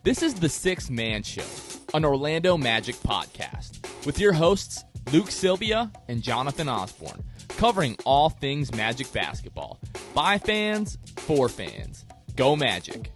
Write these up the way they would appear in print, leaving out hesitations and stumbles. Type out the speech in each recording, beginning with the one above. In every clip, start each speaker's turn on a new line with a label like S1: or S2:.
S1: This is the Sixth Man Show, an Orlando Magic podcast, with your hosts Luke Sylvia and Jonathan Osborne, covering all things Magic basketball. By fans, for fans. Go Magic.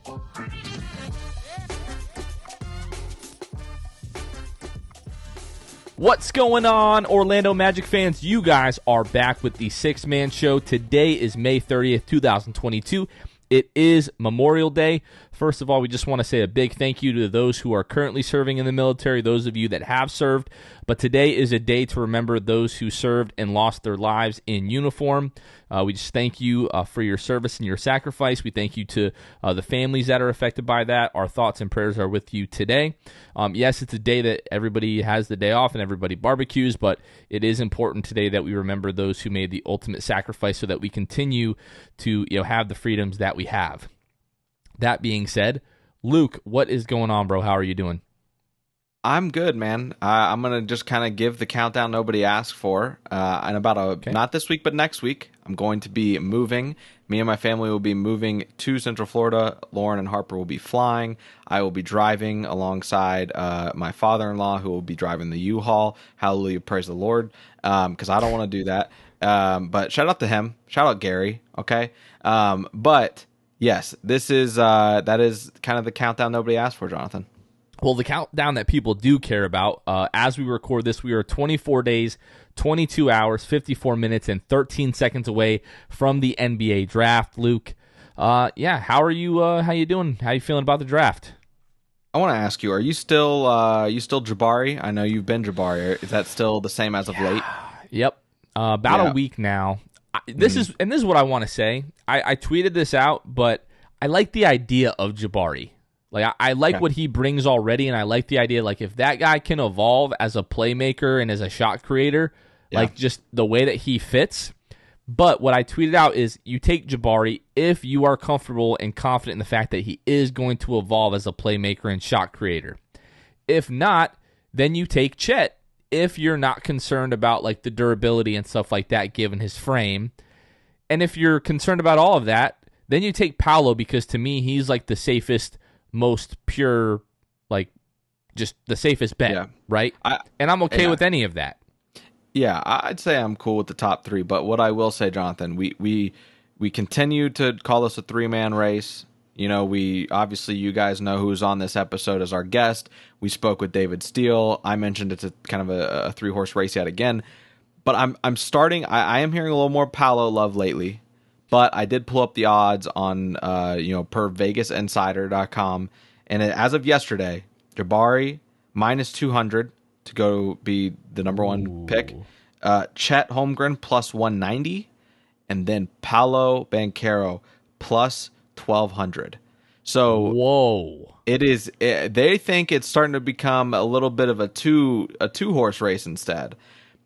S1: What's going on, Orlando Magic fans? You guys are back with the Sixth Man Show. Today is May 30th, 2022. It is Memorial Day. First of all, we just want to say a big thank you to those who are currently serving in the military, those of you that have served. But today is a day to remember those who served and lost their lives in uniform. We just thank you for your service and your sacrifice. We thank you to the families that are affected by that. Our thoughts and prayers are with you today. Yes, it's a day that everybody has the day off and everybody barbecues, but it is important today that we remember those who made the ultimate sacrifice so that we continue to have the freedoms that we have. That being said, Luke, what is going on, bro? How are you doing?
S2: I'm good, man. I'm going to just kind of give the countdown nobody asked for. And about not this week, but next week, I'm going to be moving. Me and my family will be moving to Central Florida. Lauren and Harper will be flying. I will be driving alongside my father-in-law, who will be driving the U-Haul. Hallelujah, praise the Lord, because I don't want to do that. But shout out to him. Shout out Gary, okay? But yes, that is kind of the countdown nobody asked for, Jonathan.
S1: Well, the countdown that people do care about, as we record this, we are 24 days, 22 hours, 54 minutes, and 13 seconds away from the NBA draft. Luke, how are you? How you doing? How you feeling about the draft?
S2: I want to ask you: are you still Jabari? I know you've been Jabari. Is that still the same as of late?
S1: Yep, about a week now. This is what I want to say. I tweeted this out, but I like the idea of Jabari. Like I like what he brings already, and I like the idea, like, if that guy can evolve as a playmaker and as a shot creator, like just the way that he fits. But what I tweeted out is you take Jabari if you are comfortable and confident in the fact that he is going to evolve as a playmaker and shot creator. If not, then you take Chet if you're not concerned about like the durability and stuff like that given his frame. And if you're concerned about all of that, then you take Paolo, because to me he's like the safest, most pure, like just the safest bet, right? And I'm okay with any of that.
S2: Yeah, I'd say I'm cool with the top three, but what I will say, Jonathan, we continue to call this a three-man race. We obviously, you guys know who's on this episode as our guest. We spoke with David Steele. I mentioned it's a kind of a three-horse race yet again, but I'm starting. I am hearing a little more Paolo love lately. But I did pull up the odds on, per VegasInsider.com. And as of yesterday, Jabari minus 200 to go be the number one pick. Chet Holmgren plus 190. And then Paolo Banchero plus 1,200. So
S1: whoa,
S2: it is. They think it's starting to become a little bit of a two-horse race instead.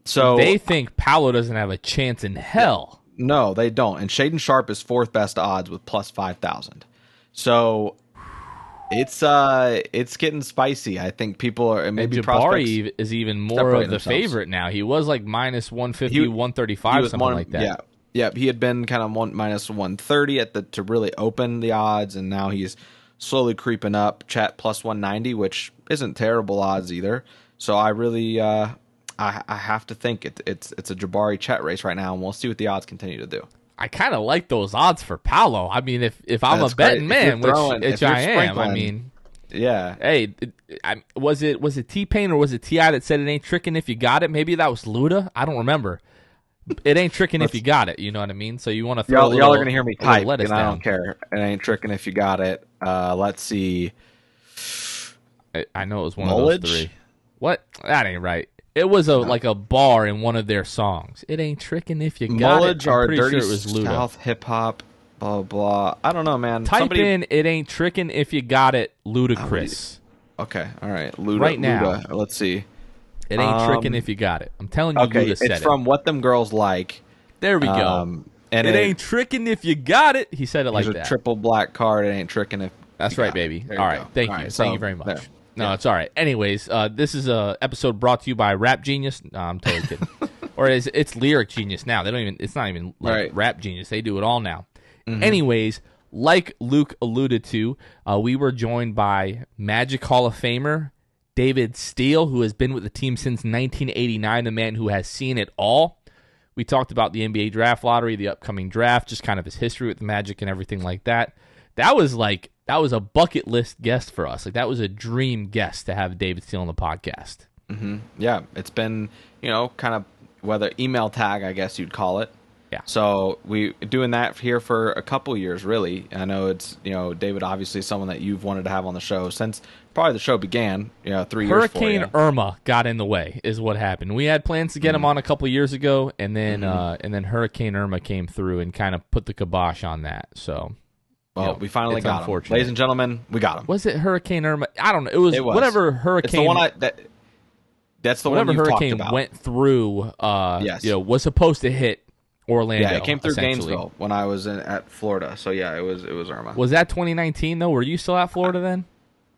S2: So
S1: they think Paolo doesn't have a chance in hell.
S2: No, they don't. And Shaedon Sharpe is fourth best odds with plus 5,000. So it's getting spicy. I think people are, and maybe
S1: Jabari is even more of the favorite now. He was like minus 150, 135, something like that.
S2: Yeah. He had been kind of minus 130 to really open the odds, and now he's slowly creeping up. Chet plus 190, which isn't terrible odds either. So I really. I have to think it's a Jabari Chet race right now, and we'll see what the odds continue to do.
S1: I kind of like those odds for Paolo. I mean, if I'm a betting man, which I am, I mean,
S2: yeah.
S1: Hey, was it T-Pain or was it T.I. that said it ain't tricking if you got it? Maybe that was Luda. I don't remember. It ain't tricking if you got it. You know what I mean? So you want to throw
S2: y'all are gonna hear me type, and
S1: I
S2: don't care. It ain't tricking if you got it. Let's see.
S1: I know it was one of those three. What? That ain't right. It was like a bar in one of their songs. It ain't tricking if you got it.
S2: I'm pretty sure it was Luda. South hip hop, blah blah. I don't know, man.
S1: Type in "It ain't tricking if you got it." Ludacris.
S2: Okay, all right. Luda,
S1: right now.
S2: Luda. Let's see.
S1: It ain't tricking if you got it. I'm telling you,
S2: okay,
S1: Luda said
S2: it's from What Them Girls Like.
S1: There we go. And it ain't tricking if you got it. He said it like that.
S2: There's a triple black card. It ain't tricking if.
S1: That's right, baby. All right, thank you. Thank you very much.
S2: There.
S1: No, it's all right. Anyways, this is a episode brought to you by Rap Genius. No, I'm totally kidding. Or it's Lyric Genius now. They don't even. It's not even like Rap Genius. They do it all now. Mm-hmm. Anyways, like Luke alluded to, we were joined by Magic Hall of Famer David Steele, who has been with the team since 1989, the man who has seen it all. We talked about the NBA draft lottery, the upcoming draft, just kind of his history with the Magic and everything like that. That was a bucket list guest for us. Like, that was a dream guest to have David Steele on the podcast.
S2: Mm-hmm. Yeah, it's been, kind of whether email tag, I guess you'd call it.
S1: Yeah.
S2: So we doing that here for a couple years, really. I know it's, David, obviously someone that you've wanted to have on the show since probably the show began, 3 years for you.
S1: Hurricane Irma got in the way is what happened. We had plans to get him on a couple years ago, and then Hurricane Irma came through and kind of put the kibosh on that. So,
S2: we finally got him. Ladies and gentlemen, we got him.
S1: Was it Hurricane Irma? I don't know. It was whatever hurricane.
S2: It's the one that's the one you've talked about.
S1: Went through.
S2: Yes.
S1: Was supposed to hit Orlando.
S2: Yeah, it came through Gainesville when I was at Florida. So yeah, it was Irma.
S1: Was that 2019 though? Were you still at Florida then?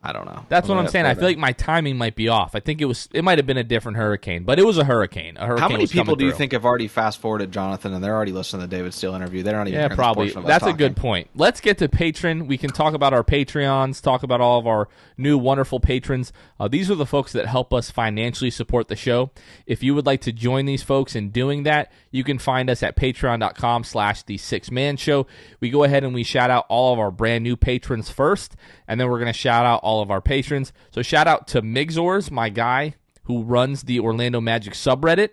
S2: I don't know.
S1: That's what I'm saying. I feel like my timing might be off. I think it might have been a different hurricane, but it was a hurricane.
S2: How many people do you think have already fast forwarded, Jonathan, and they're already listening to the David Steele interview? They're not even.
S1: Yeah, probably. That's a good point. Let's get to Patreon. We can talk about our Patreons, talk about all of our new wonderful patrons. These are the folks that help us financially support the show. If you would like to join these folks in doing that, you can find us at patreon.com/the6man show. We go ahead and we shout out all of our brand new patrons first, and then we're going to shout out all of our patrons. So shout out to Migzors, my guy who runs the Orlando Magic subreddit,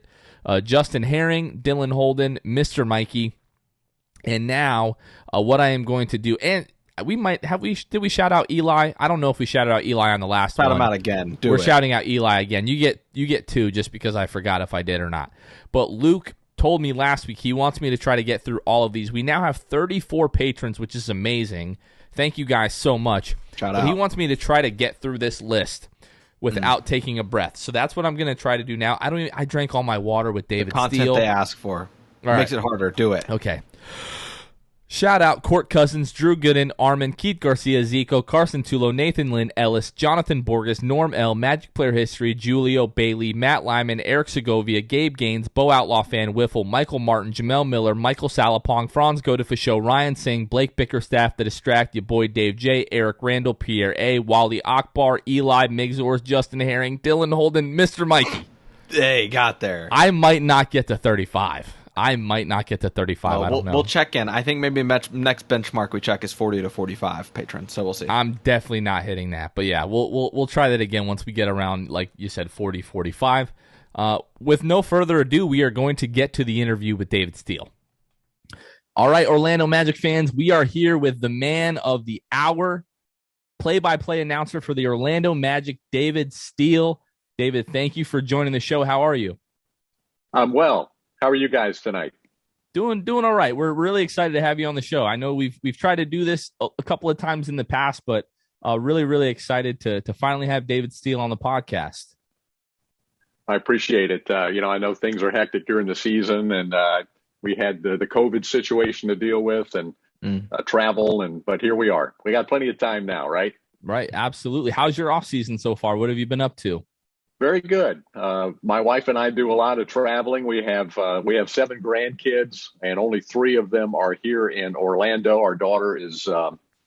S1: Justin Herring, Dylan Holden, Mr. Mikey, and now what I am going to do, and did we shout out Eli? I don't know if we shouted out Eli on the last one.
S2: Shout him out again.
S1: We're shouting out Eli again. You get 2 just because I forgot if I did or not. But Luke told me last week he wants me to try to get through all of these. We now have 34 patrons, which is amazing. Thank you guys so much.
S2: Shout out.
S1: He wants me to try to get through this list without taking a breath. So that's what I'm going to try to do now. I drank all my water with David Steele.
S2: The content they ask for. Makes it harder. Do it.
S1: Okay. Shout out Court Cousins, Drew Gooden, Armin, Keith Garcia, Zico, Carson Tulo, Nathan Lynn, Ellis, Jonathan Borges, Norm L, Magic Player History, Julio Bailey, Matt Lyman, Eric Segovia, Gabe Gaines, Bo Outlaw Fan, Wiffle, Michael Martin, Jamel Miller, Michael Salapong, Franz Godefasho, Ryan Singh, Blake Bickerstaff, The Distract, your boy Dave J, Eric Randall, Pierre A, Wally Akbar, Eli, Migzors, Justin Herring, Dylan Holden, Mr. Mikey.
S2: They got there.
S1: I might not get to 35. I might not get to 35. I don't know.
S2: We'll check in. I think maybe next benchmark we check is 40 to 45 patrons. So we'll see.
S1: I'm definitely not hitting that. But yeah, we'll try that again once we get around, like you said, 40, 45. With no further ado, we are going to get to the interview with David Steele. All right, Orlando Magic fans, we are here with the man of the hour, play-by-play announcer for the Orlando Magic, David Steele. David, thank you for joining the show. How are you?
S3: I'm well. How are you guys tonight?
S1: Doing all right. We're really excited to have you on the show. I know we've tried to do this a couple of times in the past, but really excited to finally have David Steele on the podcast.
S3: I appreciate it. I know things are hectic during the season, and we had the COVID situation to deal with and travel, but here we are. We got plenty of time now, right?
S1: Right, absolutely. How's your off season so far? What have you been up to?
S3: Very good. My wife and I do a lot of traveling. We have 7 grandkids, and only 3 of them are here in Orlando. Our daughter is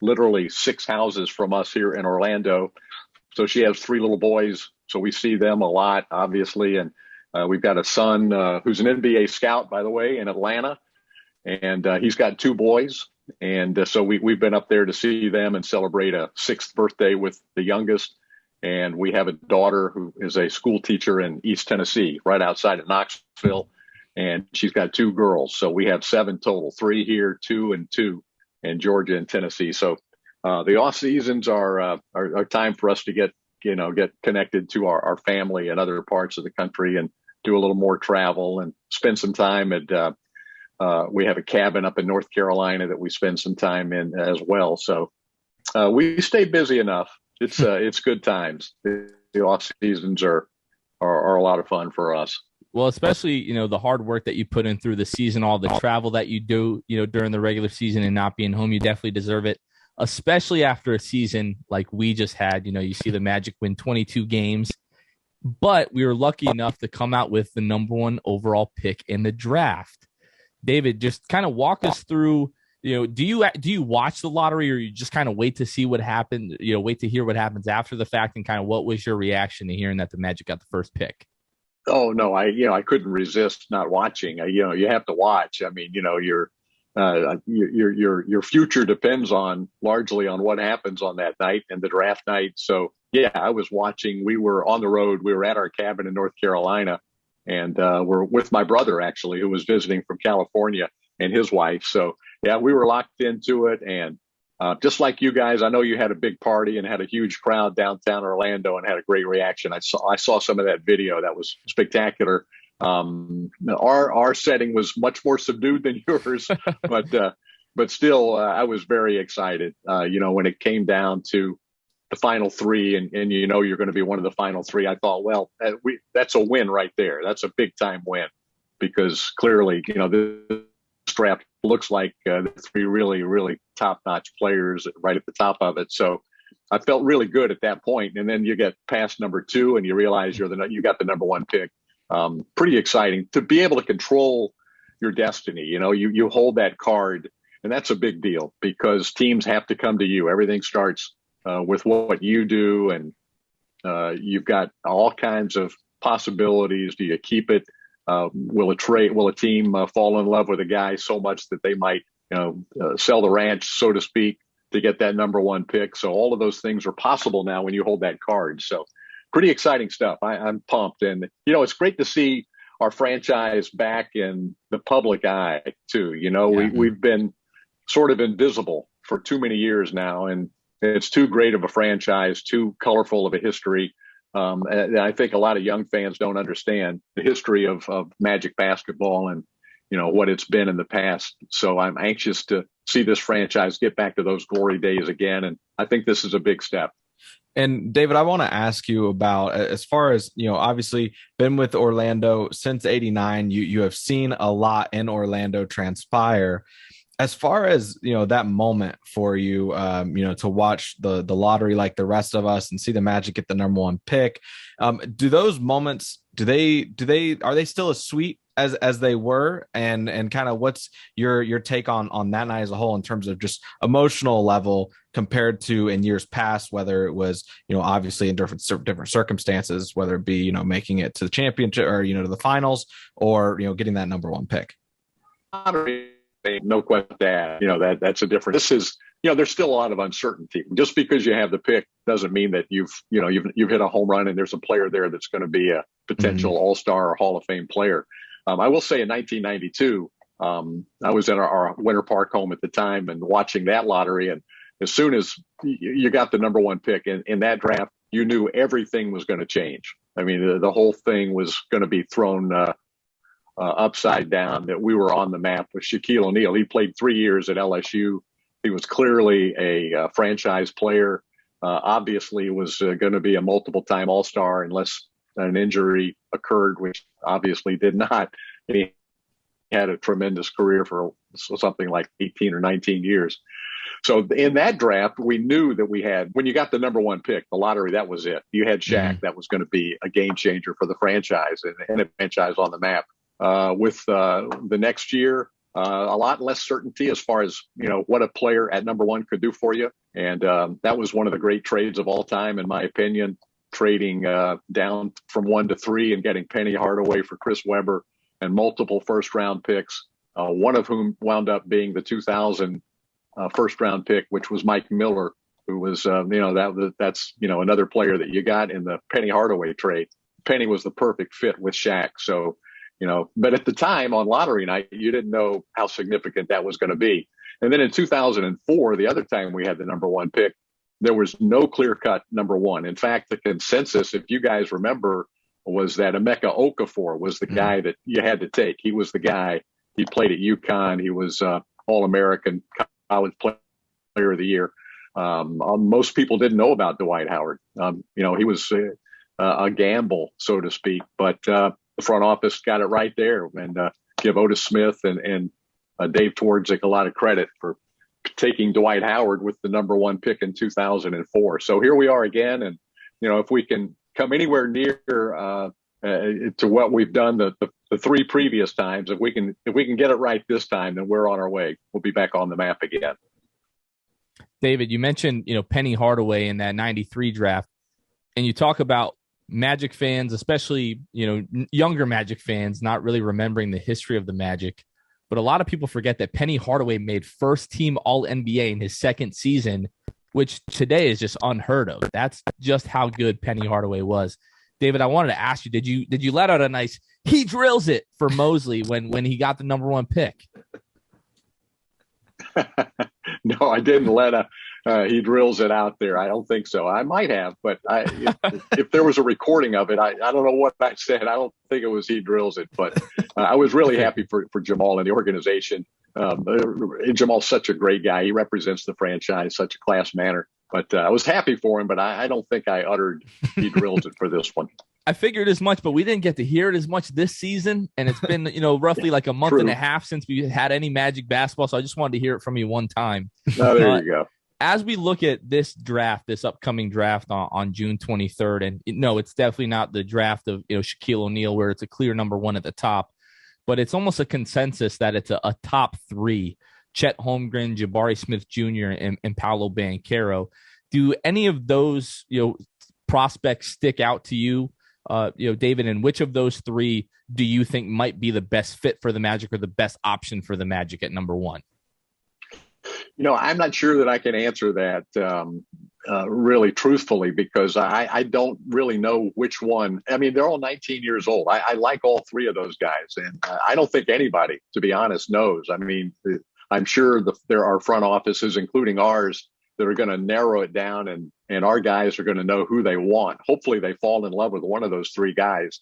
S3: literally 6 houses from us here in Orlando. So she has 3 little boys. So we see them a lot, obviously. And we've got a son who's an NBA scout, by the way, in Atlanta. And he's got 2 boys. And so we've been up there to see them and celebrate a 6th birthday with the youngest. And we have a daughter who is a school teacher in East Tennessee, right outside of Knoxville. And she's got 2 girls. So we have 7 total, 3 here, 2 and 2 in Georgia and Tennessee. So the off seasons are time for us to get connected to our family and other parts of the country and do a little more travel and spend some time at, we have a cabin up in North Carolina that we spend some time in as well. So we stay busy enough. It's good times. The off seasons are a lot of fun for us.
S1: Well, especially, the hard work that you put in through the season, all the travel that you do, during the regular season and not being home, you definitely deserve it, especially after a season like we just had. You see the Magic win 22 games, but we were lucky enough to come out with the number 1 overall pick in the draft. David, just kind of walk us through Do you watch the lottery, or you just kind of wait to see what happened? Wait to hear what happens after the fact, and kind of what was your reaction to hearing that the Magic got the first pick?
S3: Oh no, I couldn't resist not watching. You have to watch. I mean, your future depends largely on what happens on that night and the draft night. So yeah, I was watching. We were on the road. We were at our cabin in North Carolina, and we're with my brother actually, who was visiting from California, and his wife. So yeah, we were locked into it. And just like you guys, I know you had a big party and had a huge crowd downtown Orlando and had a great reaction. I saw some of that video. That was spectacular. Our setting was much more subdued than yours, but still, I was very excited. When it came down to the final three, and you're going to be one of the final three, I thought, well, that's a win right there. That's a big time win, because clearly, this draft looks like the three really, really top notch players right at the top of it. So I felt really good at that point. And then you get past number two, and you realize you got the number one pick. Pretty exciting to be able to control your destiny. You hold that card, and that's a big deal, because teams have to come to you. Everything starts with what you do, and you've got all kinds of possibilities. Do you keep it? Will a team fall in love with a guy so much that they might, sell the ranch, so to speak, to get that number one pick? So all of those things are possible now when you hold that card. So pretty exciting stuff. I'm pumped. And, it's great to see our franchise back in the public eye too. We've been sort of invisible for too many years now, and it's too great of a franchise, too colorful of a history. And I think a lot of young fans don't understand the history of Magic basketball and, what it's been in the past. So I'm anxious to see this franchise get back to those glory days again. And I think this is a big step.
S2: And David, I want to ask you about, as far as, obviously been with Orlando since '89, you have seen a lot in Orlando transpire. As far as, that moment for you, to watch the lottery like the rest of us and see the Magic get the number one pick, do those moments, are they still as sweet as they were? And kind of what's your take on that night as a whole in terms of just emotional level compared to in years past, whether it was, obviously in different circumstances, whether it be, making it to the championship or, to the finals, or, getting that number one pick?
S3: No question that's a different. This is, there's still a lot of uncertainty. Just because you have the pick doesn't mean that you've hit a home run and there's a player there that's going to be a potential all-star or Hall of Fame player. I will say in 1992, I was at our Winter Park home at the time and watching that lottery. And as soon as you got the number one pick in that draft, you knew everything was going to change. I mean, the whole thing was going to be thrown upside down, that we were on the map with Shaquille O'Neal. He played 3 years at LSU. He was clearly a franchise player. Obviously was going to be a multiple-time All-Star unless an injury occurred, which obviously did not. He had a tremendous career for something like 18 or 19 years. So in that draft, we knew that we had, when you got the number one pick, the lottery, that was it. You had Shaq. That was going to be a game changer for the franchise and a franchise on the map. With the next year, a lot less certainty as far as, what a player at number one could do for you. And that was one of the great trades of all time, in my opinion, trading down from 1 to 3 and getting Penny Hardaway for Chris Webber and multiple first-round picks, one of whom wound up being the 2000 first-round pick, which was Mike Miller, who was, that's another player that you got in the Penny Hardaway trade. Penny was the perfect fit with Shaq. So, but at the time on lottery night, you didn't know how significant that was going to be. And then in 2004, the other time we had the number one pick, there was no clear-cut number one. In fact, the consensus, if you guys remember, was that Emeka Okafor was the guy that you had to take. He was the guy. He played at UConn. He was All-American College Player of the Year. Most people didn't know about Dwight Howard. He was a gamble, so to speak. But the front office got it right there, and give Otis Smith and Dave Twardzik a lot of credit for taking Dwight Howard with the number one pick in 2004. So here we are again. And, if we can come anywhere near to what we've done the the three previous times. If we can get it right this time, then we're on our way. We'll be back on the map again.
S1: David, you mentioned, Penny Hardaway in that 93 draft, and you talk about Magic fans, especially, younger Magic fans, not really remembering the history of the Magic. But a lot of people forget that Penny Hardaway made first team All-NBA in his second season, which today is just unheard of. That's just how good Penny Hardaway was. David, I wanted to ask you, did you let out a nice "he drills it" for Mosley when he got the number one pick?
S3: No, I didn't let he drills it out there. I don't think so. I might have, but if there was a recording of it, I don't know what I said. I don't think it was he drills it, but I was really happy for Jamal and the organization. Jamal's such a great guy. He represents the franchise, such a class manner. But I was happy for him, but I don't think I uttered he drills it for this one.
S1: I figured as much, but we didn't get to hear it as much this season. And it's been, roughly like a month and a half since we had any Magic basketball. So I just wanted to hear it from you one time.
S3: Oh, there you go.
S1: As we look at this draft, this upcoming draft on June 23rd, and no, it's definitely not the draft of Shaquille O'Neal where it's a clear number one at the top, but it's almost a consensus that it's a top three: Chet Holmgren, Jabari Smith Jr., and Paolo Banchero. Do any of those prospects stick out to you, David? And which of those three do you think might be the best fit for the Magic or the best option for the Magic at number one?
S3: I'm not sure that I can answer that really truthfully, because I don't really know which one. I mean, they're all 19 years old. I like all three of those guys, and I don't think anybody, to be honest, knows. I mean, I'm sure there are front offices, including ours, that are going to narrow it down, and our guys are going to know who they want. Hopefully they fall in love with one of those three guys.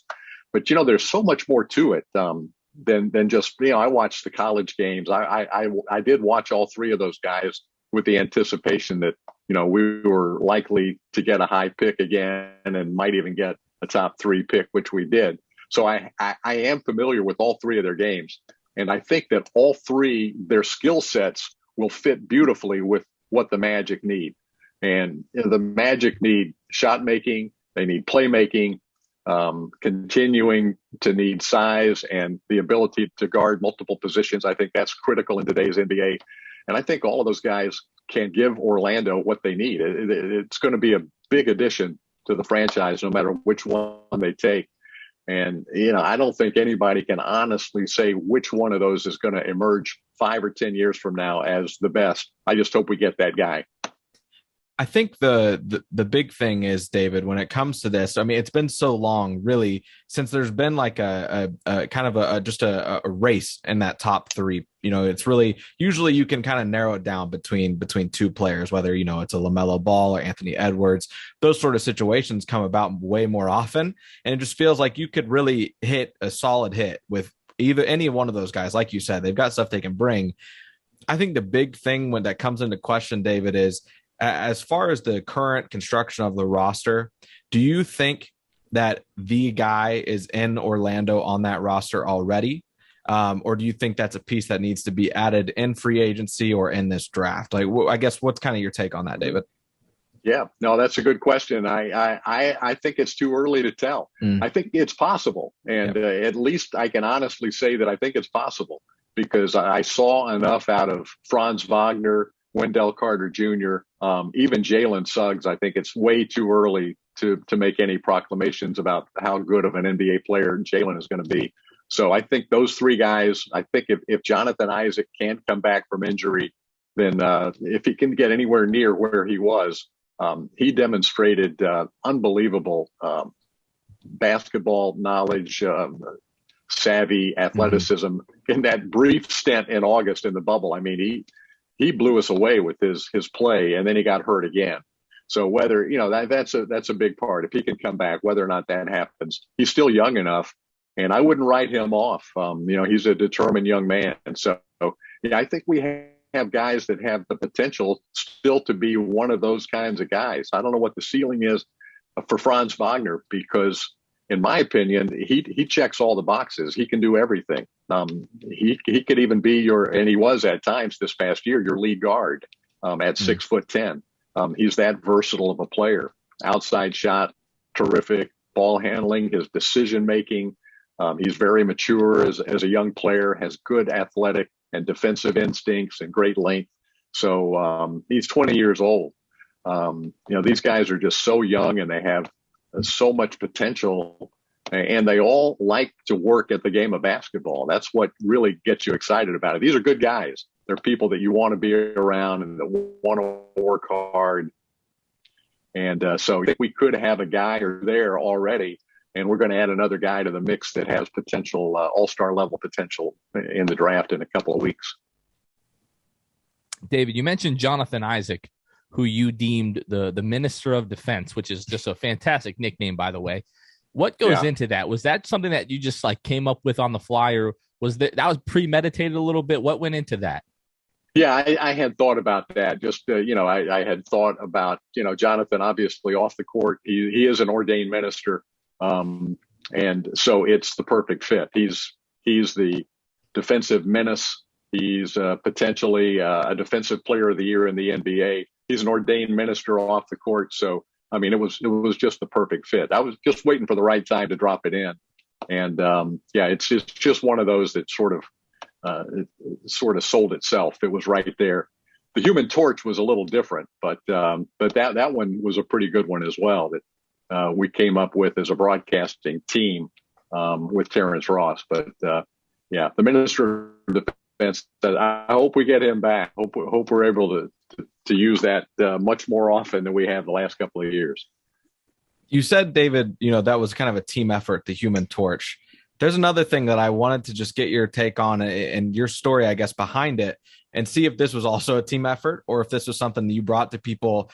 S3: But, there's so much more to it than just, I watched the college games. I did watch all three of those guys with the anticipation that, we were likely to get a high pick again and might even get a top three pick, which we did. So I am familiar with all three of their games. And I think that all three, their skill sets will fit beautifully with what the Magic need. And the Magic need shot making, they need playmaking, continuing to need size and the ability to guard multiple positions. I think that's critical in today's NBA. And I think all of those guys can give Orlando what they need. It's going to be a big addition to the franchise, no matter which one they take. And, I don't think anybody can honestly say which one of those is going to emerge 5 or 10 years from now as the best. I just hope we get that guy.
S2: I think the big thing is, David, when it comes to this, I mean, it's been so long, really, since there's been like a kind of a race in that top three. It's really, usually you can kind of narrow it down between two players, whether, it's a LaMelo Ball or Anthony Edwards. Those sort of situations come about way more often. And it just feels like you could really hit a solid hit with either any one of those guys. Like you said, they've got stuff they can bring. I think the big thing when that comes into question, David, is, as far as the current construction of the roster, do you think that the guy is in Orlando on that roster already? Or do you think that's a piece that needs to be added in free agency or in this draft? Like, I guess what's kind of your take on that, David?
S3: Yeah, no, that's a good question. I think it's too early to tell. I think it's possible. And at least I can honestly say that I think it's possible, because I saw enough out of Franz Wagner, Wendell Carter Jr., even Jalen Suggs. I think it's way too early to make any proclamations about how good of an NBA player Jalen is going to be. So I think those three guys, I think if Jonathan Isaac can't come back from injury, then if he can get anywhere near where he was, he demonstrated unbelievable basketball knowledge, savvy, athleticism in that brief stint in August in the bubble. I mean, he blew us away with his play, and then he got hurt again. So whether, that's a big part. If he can come back, whether or not that happens, he's still young enough, and I wouldn't write him off. He's a determined young man. And so, I think we have guys that have the potential still to be one of those kinds of guys. I don't know what the ceiling is for Franz Wagner, because in my opinion, he checks all the boxes. He can do everything. He could even be and he was at times this past year, your lead guard at 6'10". He's that versatile of a player. Outside shot, terrific. Ball handling, his decision making, He's very mature as a young player, has good athletic and defensive instincts and great length. So he's 20 years old. These guys are just so young and they have so much potential, and they all like to work at the game of basketball. That's what really gets you excited about it. These are good guys. They're people that you want to be around and that want to work hard. And so I think we could have a guy or there already, and we're going to add another guy to the mix that has potential, all-star level potential in the draft in a couple of weeks.
S1: David, you mentioned Jonathan Isaac, who you deemed the Minister of Defense, which is just a fantastic nickname, by the way. What goes into that? Was that something that you just like came up with on the fly, or was that was premeditated a little bit? What went into that?
S3: Yeah, I had thought about that. Just, I had thought about, Jonathan, obviously off the court. He is an ordained minister. And so it's the perfect fit. He's the defensive menace. He's potentially a defensive player of the year in the NBA. He's an ordained minister off the court. So, I mean, it was just the perfect fit. I was just waiting for the right time to drop it in. And it's just one of those that sort of sold itself. It was right there. The Human Torch was a little different, but that one was a pretty good one as well that we came up with as a broadcasting team with Terrence Ross. But the Minister of Defense said, I hope we get him back. Hope we're able to use that much more often than we have the last couple of years.
S2: You said, David, that was kind of a team effort, the Human Torch. There's another thing that I wanted to just get your take on and your story, I guess, behind it, and see if this was also a team effort or if this was something that you brought to people,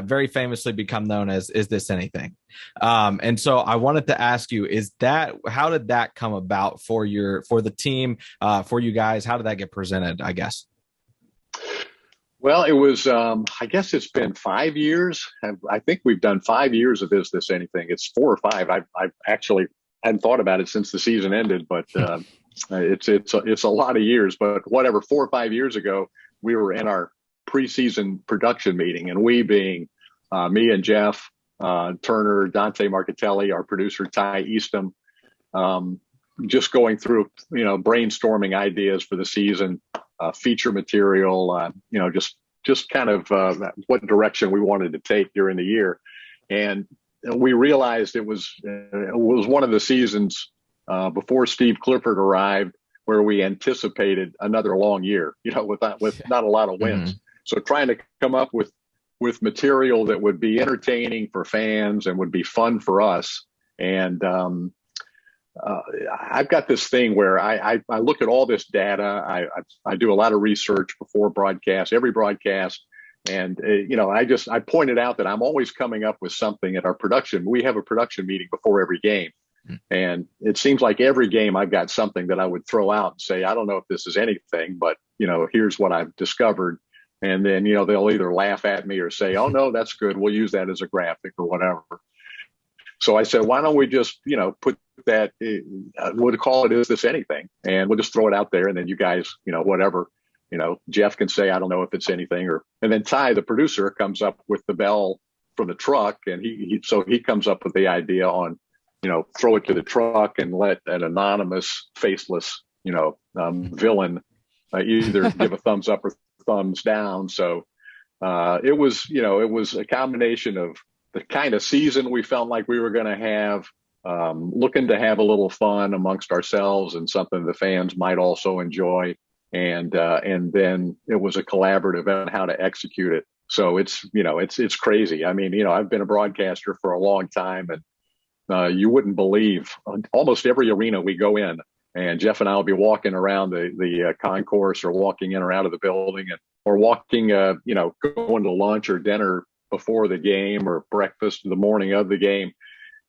S2: very famously become known as Is This Anything? And so I wanted to ask you, how did that come about for the team, for you guys? How did that get presented, I guess?
S3: Well, it was, I guess it's been 5 years. I think we've done 5 years of Is This Anything? It's 4 or 5. I've actually hadn't thought about it since the season ended, but it's a lot of years. But whatever, 4 or 5 years ago, we were in our preseason production meeting, and we being me and Jeff Turner, Dante Marcatelli, our producer Ty Eastham, just going through brainstorming ideas for the season, feature material, just kind of what direction we wanted to take during the year. And we realized it was one of the seasons before Steve Clifford arrived where we anticipated another long year, with not a lot of wins. Mm-hmm. So trying to come up with material that would be entertaining for fans and would be fun for us. And I've got this thing where I look at all this data. I do a lot of research before broadcast, every broadcast. And, I pointed out that I'm always coming up with something at our production. We have a production meeting before every game. And it seems like every game I've got something that I would throw out and say, I don't know if this is anything, but, here's what I've discovered. And then, they'll either laugh at me or say, oh, no, that's good. We'll use that as a graphic or whatever. So I said, why don't we just, put that, we'll call it Is This Anything? And we'll just throw it out there. And then you guys, whatever. Jeff can say, I don't know if it's anything, and then Ty, the producer, comes up with the bell from the truck. And he comes up with the idea on, throw it to the truck and let an anonymous, faceless, villain either give a thumbs up or thumbs down. So it was a combination of the kind of season we felt like we were going to have, looking to have a little fun amongst ourselves and something the fans might also enjoy. And then it was a collaborative on how to execute it. So it's crazy. I mean, I've been a broadcaster for a long time, and you wouldn't believe almost every arena we go in, and Jeff and I will be walking around the concourse or walking in or out of the building, or walking, going to lunch or dinner before the game or breakfast the morning of the game.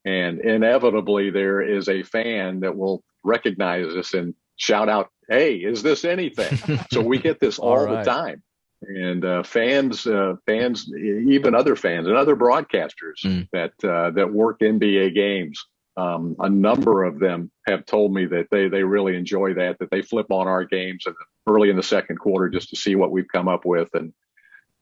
S3: And inevitably there is a fan that will recognize us and shout out, hey, is this anything? So we get this all the time. And fans, even other fans and other broadcasters that work NBA games, a number of them have told me that they really enjoy that they flip on our games early in the second quarter just to see what we've come up with. And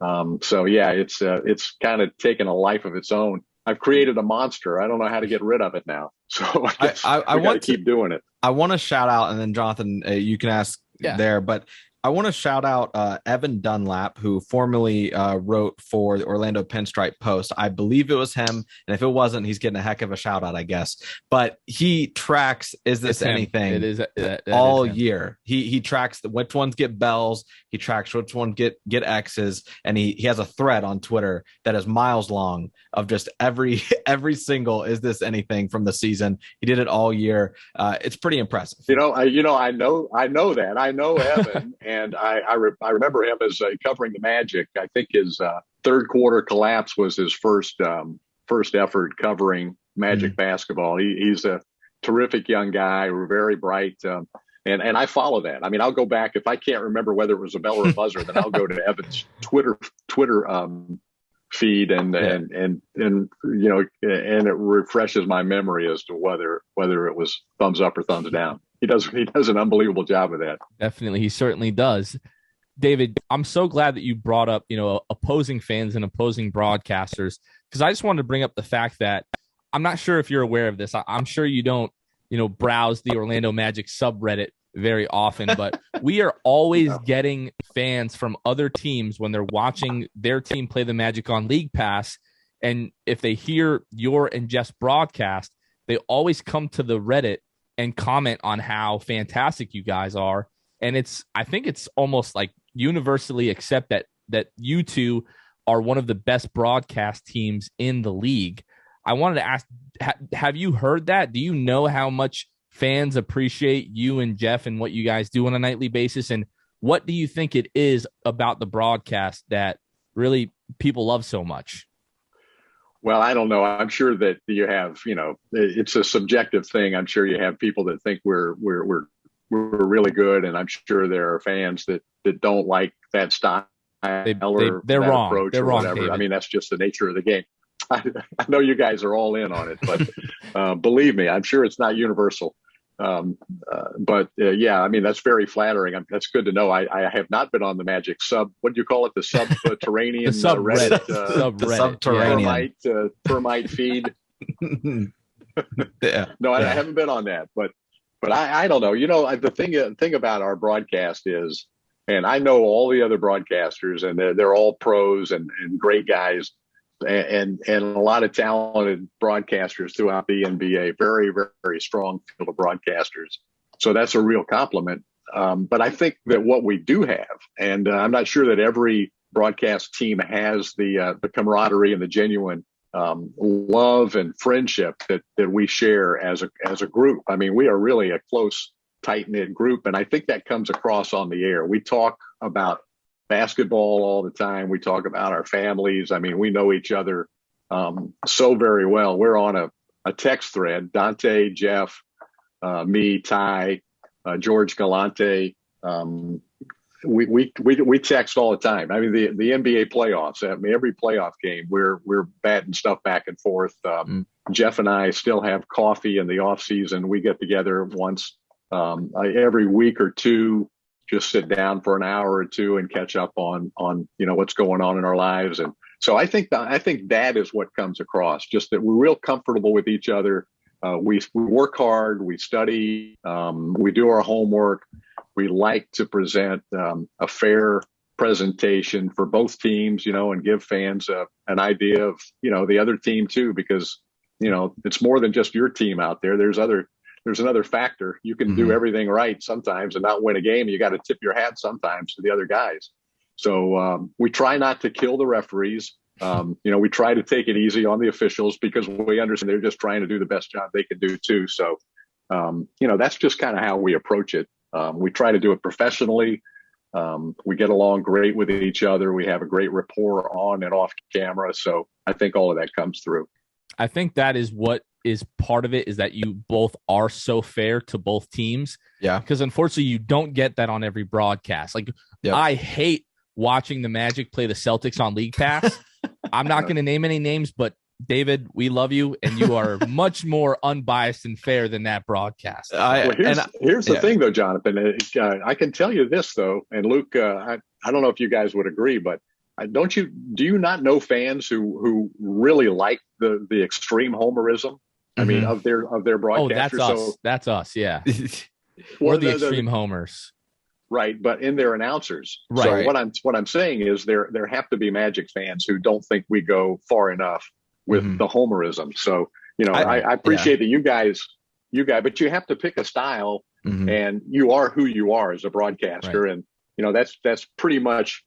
S3: it's kind of taken a life of its own. I've created a monster. I don't know how to get rid of it now. So I guess I want to keep doing it.
S2: I want to shout out, and then Jonathan, you can ask there, but I want to shout out Evan Dunlap, who formerly wrote for the Orlando Pinstripe Post. I believe it was him, and if it wasn't, he's getting a heck of a shout out, I guess. But he tracks Is This Anything all year. He tracks which ones get bells, he tracks which ones get X's, and he has a thread on Twitter that is miles long of just every single Is This Anything from the season. He did it all year. It's pretty impressive.
S3: I know that. I know Evan. And I remember him as covering the Magic. I think his third quarter collapse was his first effort covering Magic basketball. He's a terrific young guy, very bright, and I follow that. I mean, I'll go back if I can't remember whether it was a bell or a buzzer, then I'll go to Evan's Twitter feed and it refreshes my memory as to whether it was thumbs up or thumbs down. He does an unbelievable job of that.
S1: Definitely. He certainly does. David, I'm so glad that you brought up, opposing fans and opposing broadcasters, because I just wanted to bring up the fact that I'm not sure if you're aware of this. I'm sure you don't, browse the Orlando Magic subreddit very often, but we are always getting fans from other teams when they're watching their team play the Magic on League Pass. And if they hear your and Jeff's broadcast, they always come to the Reddit and comment on how fantastic you guys are. And I think it's almost like universally accept that you two are one of the best broadcast teams in the league. I wanted to ask, have you heard that? Do you know how much fans appreciate you and Jeff and what you guys do on a nightly basis? And what do you think it is about the broadcast that really people love so much?
S3: Well, I don't know. I'm sure that you have, it's a subjective thing. I'm sure you have people that think we're really good, and I'm sure there are fans that don't like that style or
S1: they're
S3: that
S1: wrong.
S3: approach
S1: they're
S3: or
S1: wrong,
S3: whatever.
S1: David.
S3: I mean, that's just the nature of the game. I know you guys are all in on it, but believe me, I'm sure it's not universal. Yeah, I mean, that's very flattering. That's good to know. I have not been on the Magic what do you call it? The subterranean
S1: Reddit,
S3: subterranean termite feed.
S2: Yeah.
S3: No, I haven't been on that, but I don't know. The thing about our broadcast is, and I know all the other broadcasters, and they're all pros and great guys, and a lot of talented broadcasters throughout the NBA. Very, very strong field of broadcasters. So that's a real compliment. But I think that what we do have, and I'm not sure that every broadcast team has the camaraderie and the genuine love and friendship that we share as a group. I mean, we are really a close, tight-knit group, and I think that comes across on the air. We talk about basketball all the time. We talk about our families. I mean, we know each other so very well. We're on a text thread. Dante, Jeff, me, Ty, George Galante. We text all the time. I mean, the NBA playoffs. I mean, every playoff game, we're batting stuff back and forth. Jeff and I still have coffee in the off season. We get together once every week or two, just sit down for an hour or two and catch up on what's going on in our lives. And so I think that is what comes across, just that we're real comfortable with each other. We work hard, we study, we do our homework. We like to present a fair presentation for both teams, and give fans an idea of, the other team too, because, it's more than just your team out there. There's another factor. You can do everything right sometimes and not win a game. You got to tip your hat sometimes to the other guys. So we try not to kill the referees. We try to take it easy on the officials because we understand they're just trying to do the best job they can do too. So, that's just kind of how we approach it. We try to do it professionally. We get along great with each other. We have a great rapport on and off camera. So I think all of that comes through.
S1: I think that is what is part of it, is that you both are so fair to both teams.
S2: Yeah.
S1: Because unfortunately you don't get that on every broadcast. I hate watching the Magic play the Celtics on League Pass. I'm not going to name any names, but David, we love you, and you are much more unbiased and fair than that broadcast.
S3: Here's the thing, though, Jonathan. I can tell you this, though, and Luke, I don't know if you guys would agree, but do you not know fans who really like the extreme homerism? I mean, of their broadcasters.
S1: Oh, that's us.
S3: So,
S1: that's us. Yeah.
S3: well,
S1: We're the extreme homers.
S3: Right, but in their announcers.
S1: Right.
S3: So what I'm saying is there have to be Magic fans who don't think we go far enough with the homerism. So, I appreciate that you guys, but you have to pick a style, and you are who you are as a broadcaster, and that's pretty much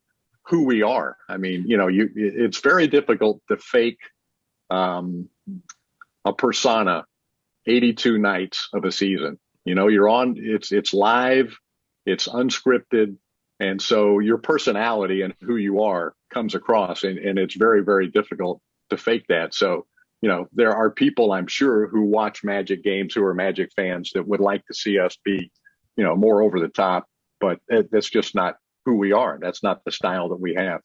S3: who we are. I mean, it's very difficult to fake a persona 82 nights of a season. You're on, it's live, it's unscripted. And so your personality and who you are comes across, and it's very, very difficult to fake that. So, there are people, I'm sure, who watch Magic games who are Magic fans that would like to see us be, more over the top, but that's just not who we are. That's not the style that we have.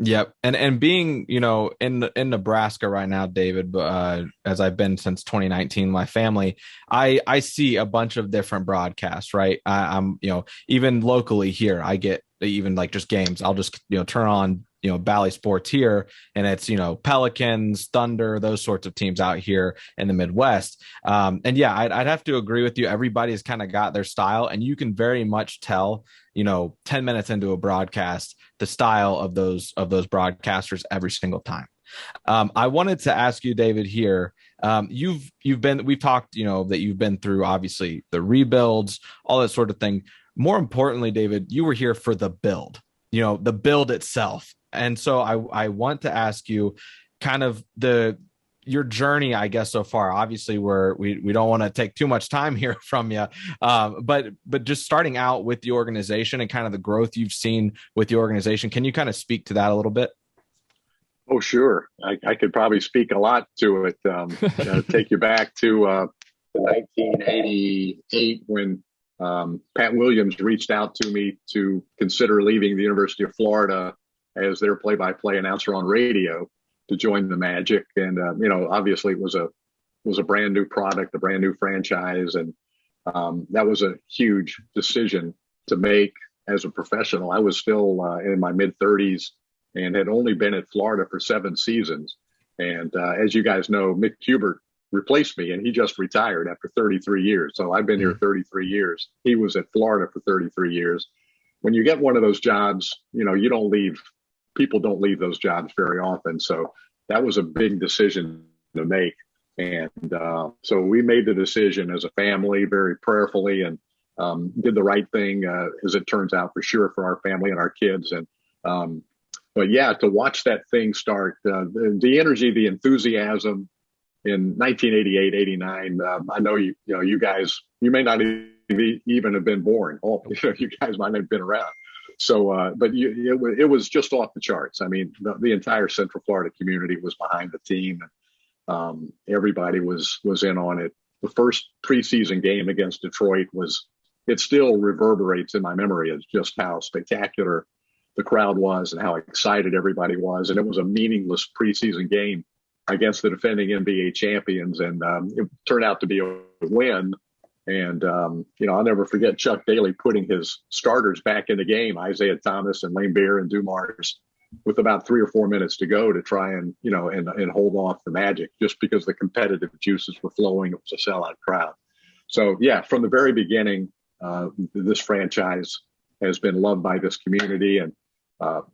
S2: Yep. And being, in Nebraska right now, David, as I've been since 2019, my family, I see a bunch of different broadcasts, right? I'm, even locally here, I get even like just games. I'll just, turn on, Bally Sports here, and it's, Pelicans, Thunder, those sorts of teams out here in the Midwest. And yeah, I'd have to agree with you. Everybody's kind of got their style, and you can very much tell, 10 minutes into a broadcast, the style of those broadcasters every single time. I wanted to ask you, David, here, we've talked, that you've been through obviously the rebuilds, all that sort of thing. More importantly, David, you were here for the build, the build itself. And so I want to ask you kind of your journey, I guess, so far. Obviously, we don't want to take too much time here from you, but just starting out with the organization and kind of the growth you've seen with the organization. Can you kind of speak to that a little bit?
S3: Oh, sure. I could probably speak a lot to it. Take you back to 1988 when Pat Williams reached out to me to consider leaving the University of Florida as their play-by-play announcer on radio to join the Magic. And, obviously it was a brand new product, a brand new franchise. And that was a huge decision to make as a professional. I was still in my mid-30s and had only been at Florida for 7 seasons. And as you guys know, Mick Hubert replaced me, and he just retired after 33 years. So I've been here 33 years. He was at Florida for 33 years. When you get one of those jobs, you don't leave. People don't leave those jobs very often. So that was a big decision to make. And so we made the decision as a family very prayerfully, and did the right thing, as it turns out, for sure, for our family and our kids. And but yeah, to watch that thing start, the energy, the enthusiasm in 1988, 89, I know you guys, you may not even have been born. You guys might not have been around. So, but it was just off the charts. I mean, the entire Central Florida community was behind the team. Everybody was in on it. The first preseason game against Detroit it still reverberates in my memory as just how spectacular the crowd was and how excited everybody was. And it was a meaningless preseason game against the defending NBA champions. And it turned out to be a win. And, I'll never forget Chuck Daly putting his starters back in the game, Isaiah Thomas and Lane Beer and Dumars, with about 3 or 4 minutes to go to try and hold off the Magic, just because the competitive juices were flowing. It was a sellout crowd. So, yeah, from the very beginning, this franchise has been loved by this community. And,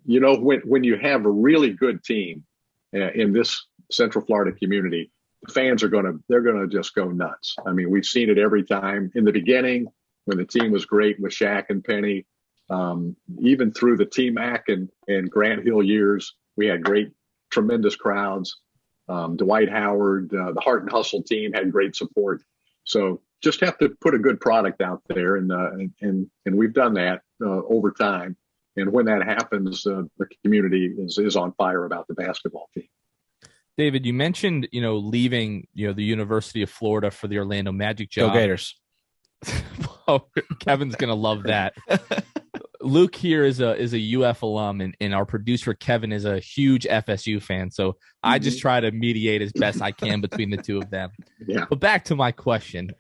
S3: when you have a really good team in this Central Florida community, the fans they're going to just go nuts. I mean, we've seen it every time. In the beginning, when the team was great with Shaq and Penny, even through the T-Mac and Grant Hill years, we had tremendous crowds. Dwight Howard, the Heart and Hustle team had great support. So just have to put a good product out there, and we've done that over time. And when that happens, the community is on fire about the basketball team.
S1: David, you mentioned, leaving, the University of Florida for the Orlando Magic job.
S2: Go Gators.
S1: Oh, Kevin's going to love that. Luke here is a UF alum, and our producer, Kevin, is a huge FSU fan. So I just try to mediate as best I can between the two of them.
S3: Yeah.
S1: But back to my question.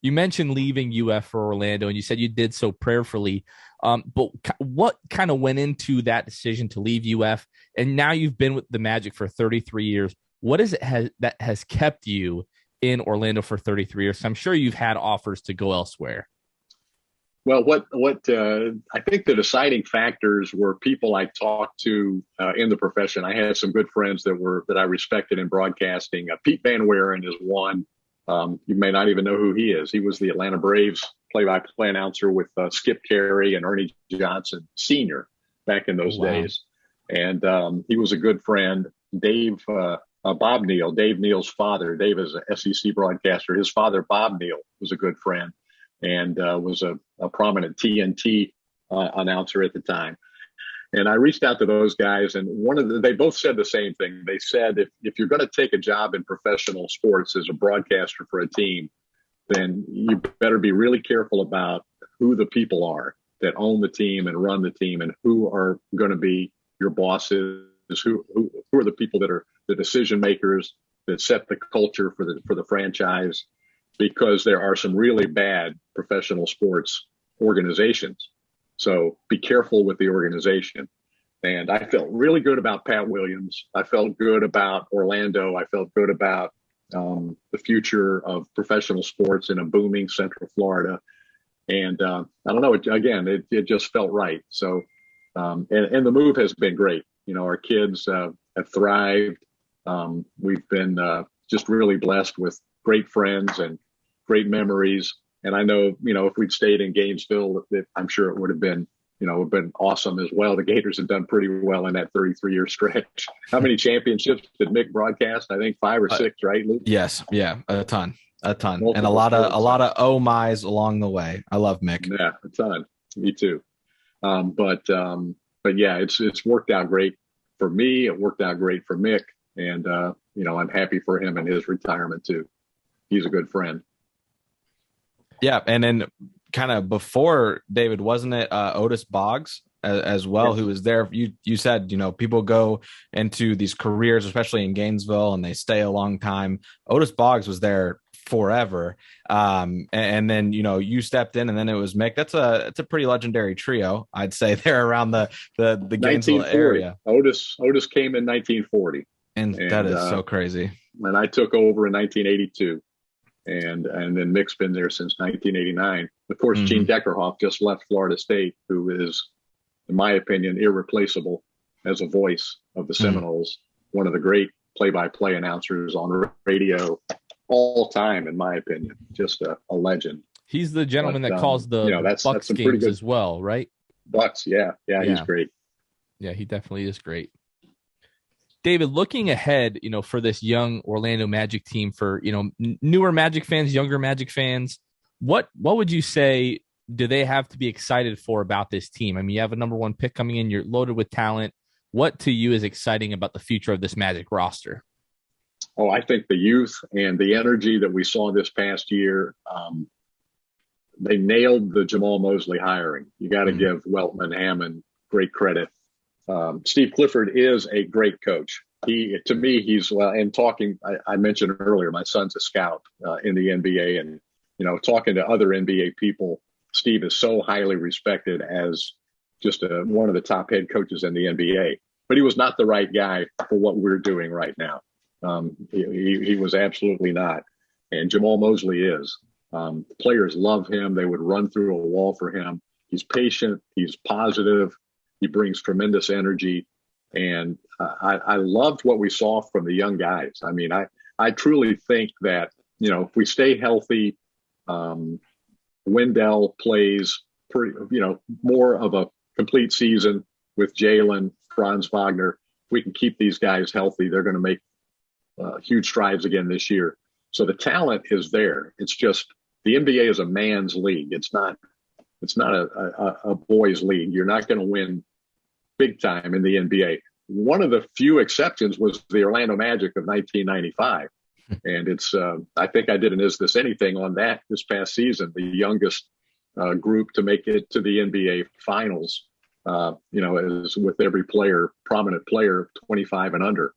S1: You mentioned leaving UF for Orlando, and you said you did so prayerfully. But what kind of went into that decision to leave UF? And now you've been with the Magic for 33 years. What is it that has kept you in Orlando for 33 years? I'm sure you've had offers to go elsewhere.
S3: Well, what I think the deciding factors were people I talked to in the profession. I had some good friends that I respected in broadcasting. Pete Van Weren is one. You may not even know who he is. He was the Atlanta Braves play-by-play announcer with Skip Carey and Ernie Johnson Sr. back in those days. And he was a good friend. Bob Neal, Dave Neal's father. Dave is an SEC broadcaster. His father, Bob Neal, was a good friend and was a prominent TNT announcer at the time. And I reached out to those guys, and they both said the same thing. They said, if you're going to take a job in professional sports as a broadcaster for a team, then you better be really careful about who the people are that own the team and run the team, and who are going to be your bosses, who are the people that are the decision makers that set the culture for the franchise, because there are some really bad professional sports organizations. So be careful with the organization. And I felt really good about Pat Williams. I felt good about Orlando. I felt good about the future of professional sports in a booming Central Florida. And I don't know, it just felt right. So, and the move has been great. You know, our kids have thrived. We've been just really blessed with great friends and great memories. And I know, if we'd stayed in Gainesville, I'm sure it would have been, awesome as well. The Gators have done pretty well in that 33-year stretch. How many championships did Mick broadcast? I think 5 or 6, right, Luke?
S2: Yes. Yeah. A ton. Multiple and a lot of oh my's along the way. I love Mick.
S3: Yeah, a ton. Me too. But yeah, it's worked out great for me. It worked out great for Mick. And, I'm happy for him and his retirement too. He's a good friend.
S2: Yeah, and then kind of before David, wasn't it Otis Boggs as well,
S3: yes,
S2: who was there? You said, people go into these careers, especially in Gainesville, and they stay a long time. Otis Boggs was there forever, and then you stepped in, and then it was Mick. It's a pretty legendary trio, I'd say, there around the Gainesville area.
S3: Otis came in 1940,
S2: and that is so crazy.
S3: And I took over in 1982. And then Mick's been there since 1989. Of course, Gene Deckerhoff just left Florida State, who is, in my opinion, irreplaceable as a voice of the Seminoles. One of the great play-by-play announcers on radio all time, in my opinion. Just a legend.
S1: He's the gentleman that calls the Bucks games as well, right?
S3: Bucks, yeah, he's great.
S1: Yeah, he definitely is great. David, looking ahead, for this young Orlando Magic team, for, newer Magic fans, younger Magic fans, what would you say do they have to be excited for about this team? I mean, you have a number 1 pick coming in, you're loaded with talent. What to you is exciting about the future of this Magic roster?
S3: Oh, I think the youth and the energy that we saw this past year, they nailed the Jamal Mosley hiring. You got to give Weltman Hammond great credit. Steve Clifford is a great coach. To me, he's I mentioned earlier, my son's a scout in the NBA, and talking to other NBA people, Steve is so highly respected as just one of the top head coaches in the NBA. But he was not the right guy for what we're doing right now. He was absolutely not, and Jamal Mosley is. Players love him; they would run through a wall for him. He's patient. He's positive. He brings tremendous energy, and I loved what we saw from the young guys. I mean, I truly think that, if we stay healthy, Wendell plays more of a complete season with Jalen, Franz Wagner. If we can keep these guys healthy, they're going to make huge strides again this year. So the talent is there. It's just the NBA is a man's league. It's not a boys' league. You're not going to win big time in the NBA. One of the few exceptions was the Orlando Magic of 1995. And it's, I think I did an Is This Anything on that this past season, the youngest group to make it to the NBA Finals, as with every prominent player, 25 and under,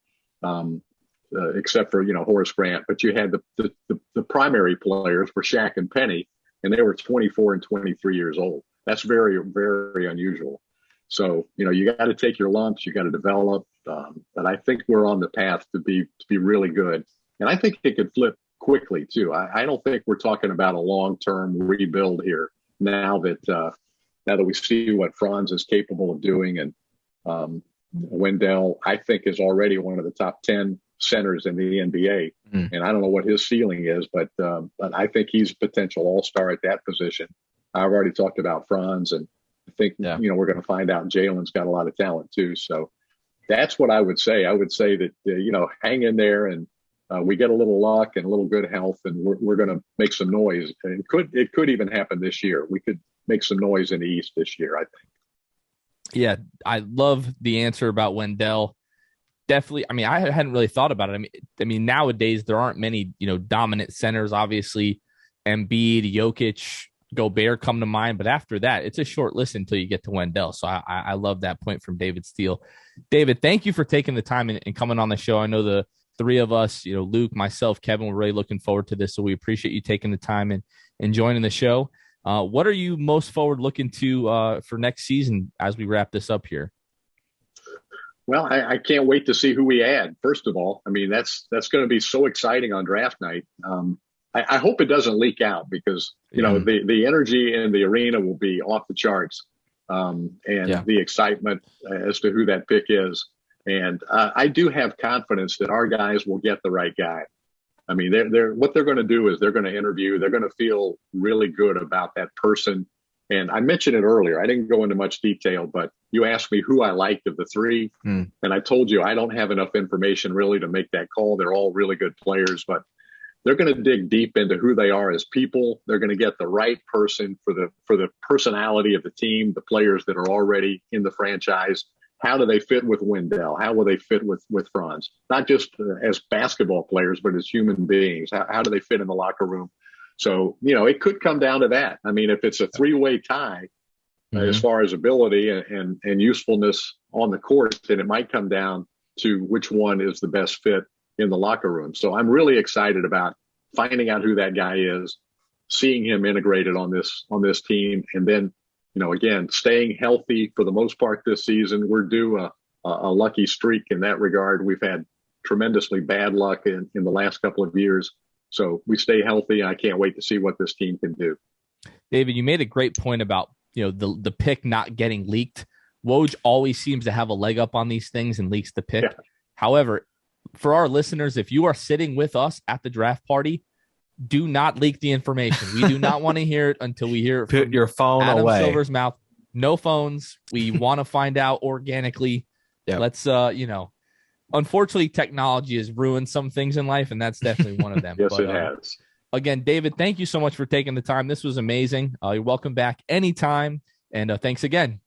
S3: except for, Horace Grant. But you had the the primary players were Shaq and Penny, and they were 24 and 23 years old. That's very, very unusual. So, you got to take your lumps, you got to develop. But I think we're on the path to be really good. And I think it could flip quickly too. I don't think we're talking about a long-term rebuild here now that we see what Franz is capable of doing. And Wendell, I think, is already one of the top 10 centers in the NBA. And I don't know what his ceiling is, but I think he's a potential all-star at that position. I've already talked about Franz, and I think, we're going to find out Jalen's got a lot of talent too. So that's what I would say. I would say that, hang in there, and we get a little luck and a little good health, and we're going to make some noise. And it could even happen this year. We could make some noise in the East this year, I think.
S1: Yeah, I love the answer about Wendell. Definitely. I mean, I hadn't really thought about it. I mean, nowadays there aren't many, dominant centers. Obviously, Embiid, Jokic, Gobert come to mind, but after that, it's a short list until you get to Wendell. So I love that point from David Steele. David, thank you for taking the time and coming on the show. I know the three of us, Luke, myself, Kevin, we're really looking forward to this. So we appreciate you taking the time and joining the show. What are you most forward looking to for next season as we wrap this up here?
S3: Well, I can't wait to see who we add. First of all, I mean, that's going to be so exciting on draft night. I hope it doesn't leak out because, the energy in the arena will be off the charts, the excitement as to who that pick is. And I do have confidence that our guys will get the right guy. I mean, what they're going to do is they're going to interview. They're going to feel really good about that person. And I mentioned it earlier. I didn't go into much detail, but you asked me who I liked of the three. And I told you I don't have enough information really to make that call. They're all really good players, but they're going to dig deep into who they are as people. They're going to get the right person for the personality of the team, the players that are already in the franchise. How do they fit with Wendell? How will they fit with Franz? Not just as basketball players, but as human beings. How do they fit in the locker room? So, it could come down to that. I mean, if it's a three-way tie as far as ability and usefulness on the court, then it might come down to which one is the best fit in the locker room. So I'm really excited about finding out who that guy is, seeing him integrated on this team, and then, again, staying healthy for the most part this season. We're due a lucky streak in that regard. We've had tremendously bad luck in the last couple of years. So we stay healthy. I can't wait to see what this team can do.
S1: David, you made a great point about, the pick not getting leaked. Woj always seems to have a leg up on these things and leaks the pick. Yeah. However, for our listeners, if you are sitting with us at the draft party, do not leak the information. We do not want to hear it until we hear it
S2: from your phone
S1: Adam
S2: away.
S1: Silver's mouth. No phones. We want to find out organically. Yep. Let's, unfortunately, technology has ruined some things in life, and that's definitely one of them.
S3: Yes, it has.
S1: Again, David, thank you so much for taking the time. This was amazing. You're welcome back anytime, and thanks again.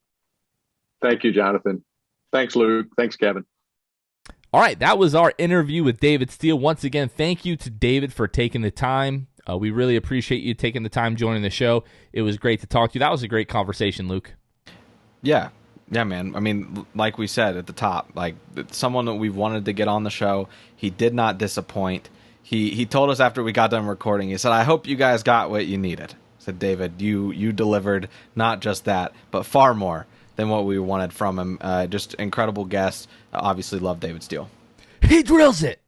S3: Thank you, Jonathan. Thanks, Luke. Thanks, Kevin.
S1: All right, that was our interview with David Steele. Once again, thank you to David for taking the time. We really appreciate you taking the time joining the show. It was great to talk to you. That was a great conversation, Luke.
S2: Yeah, man. I mean, like we said at the top, like someone that we've wanted to get on the show. He did not disappoint. He told us after we got done recording, he said, "I hope you guys got what you needed." I said, "David, you delivered not just that, but far more than what we wanted from him." Just incredible guest. Obviously love David Steele.
S1: He drills it.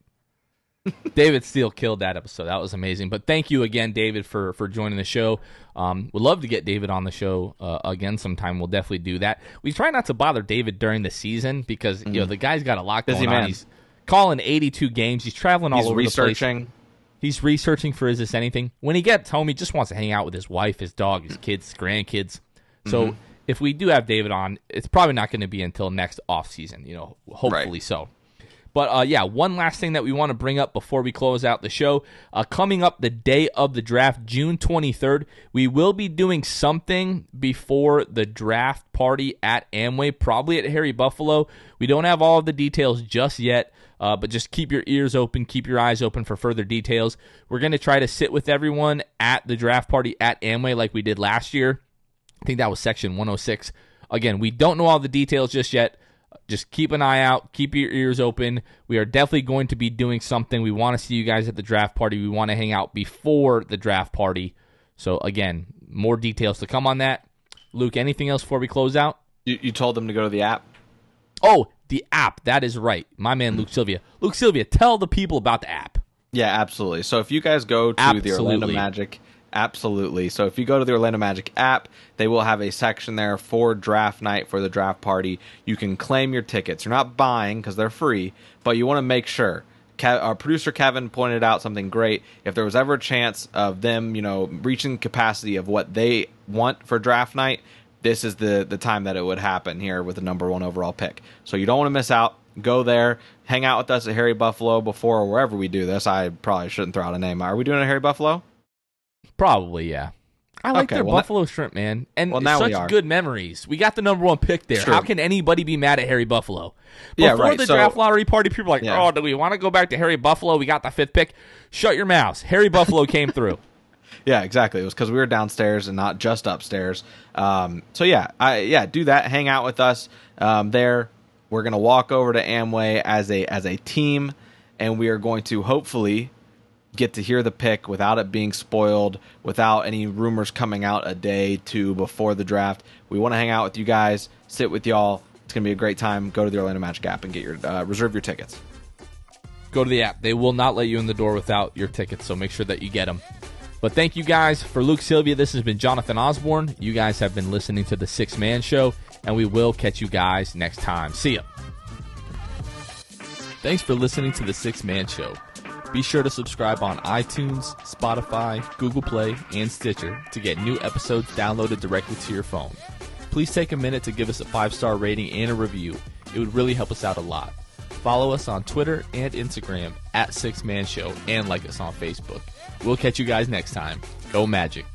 S1: David Steele killed that episode. That was amazing. But thank you again, David, for joining the show. We'd love to get David on the show again sometime. We'll definitely do that. We try not to bother David during the season because the guy's got a lot going on. He's calling 82 games. He's traveling all over the place. He's researching for Is This Anything. When he gets home, he just wants to hang out with his wife, his dog, his kids, grandkids. So if we do have David on, it's probably not going to be until next offseason, hopefully so. But, one last thing that we want to bring up before we close out the show. Coming up the day of the draft, June 23rd, we will be doing something before the draft party at Amway, probably at Harry Buffalo. We don't have all of the details just yet, but just keep your ears open, keep your eyes open for further details. We're going to try to sit with everyone at the draft party at Amway like we did last year. I think that was section 106. Again, we don't know all the details just yet. just keep an eye out. Keep your ears open. We are definitely going to be doing something. We want to see you guys at the draft party. We want to hang out before the draft party. So, again, more details to come on that. Luke, anything else before we close out?
S2: You told them to go to the app?
S1: Oh, the app. That is right. My man, Luke Sylvia. Luke Sylvia, tell the people about the app.
S2: Yeah, absolutely. So if you guys go to the Orlando Magic, absolutely. So if you go to the Orlando Magic app, they will have a section there for draft night, for the draft party. You can claim your tickets. You're not buying because they're free, but you want to make sure. Our producer Kevin pointed out something great. If there was ever a chance of them, reaching capacity of what they want for draft night, this is the time that it would happen here with the number 1 overall pick. So you don't want to miss out. Go there, hang out with us at Harry Buffalo before or wherever we do this. I probably shouldn't throw out a name. Are we doing it at Harry Buffalo?
S1: Probably, yeah. I like their buffalo shrimp, man. And such good memories. We got the number 1 pick there. How can anybody be mad at Harry Buffalo? Before the draft lottery party, people were like, oh, do we want to go back to Harry Buffalo? We got the 5th pick. Shut your mouths. Harry Buffalo came through.
S2: Yeah, exactly. It was because we were downstairs and not just upstairs. Do that. Hang out with us there. We're going to walk over to Amway as a team, and we are going to hopefully get to hear the pick without it being spoiled, without any rumors coming out a day, 2 before the draft. We want to hang out with you guys, sit with y'all. It's going to be a great time. Go to the Orlando Magic app and get your reserve your tickets.
S1: Go to the app. They will not let you in the door without your tickets, so make sure that you get them. But thank you guys. For Luke Sylvia, this has been Jonathan Osborne. You guys have been listening to The Sixth Man Show, and we will catch you guys next time. See ya. Thanks for listening to The Sixth Man Show. Be sure to subscribe on iTunes, Spotify, Google Play, and Stitcher to get new episodes downloaded directly to your phone. Please take a minute to give us a 5-star rating and a review. It would really help us out a lot. Follow us on Twitter and Instagram at Sixth Man Show, and like us on Facebook. We'll catch you guys next time. Go Magic.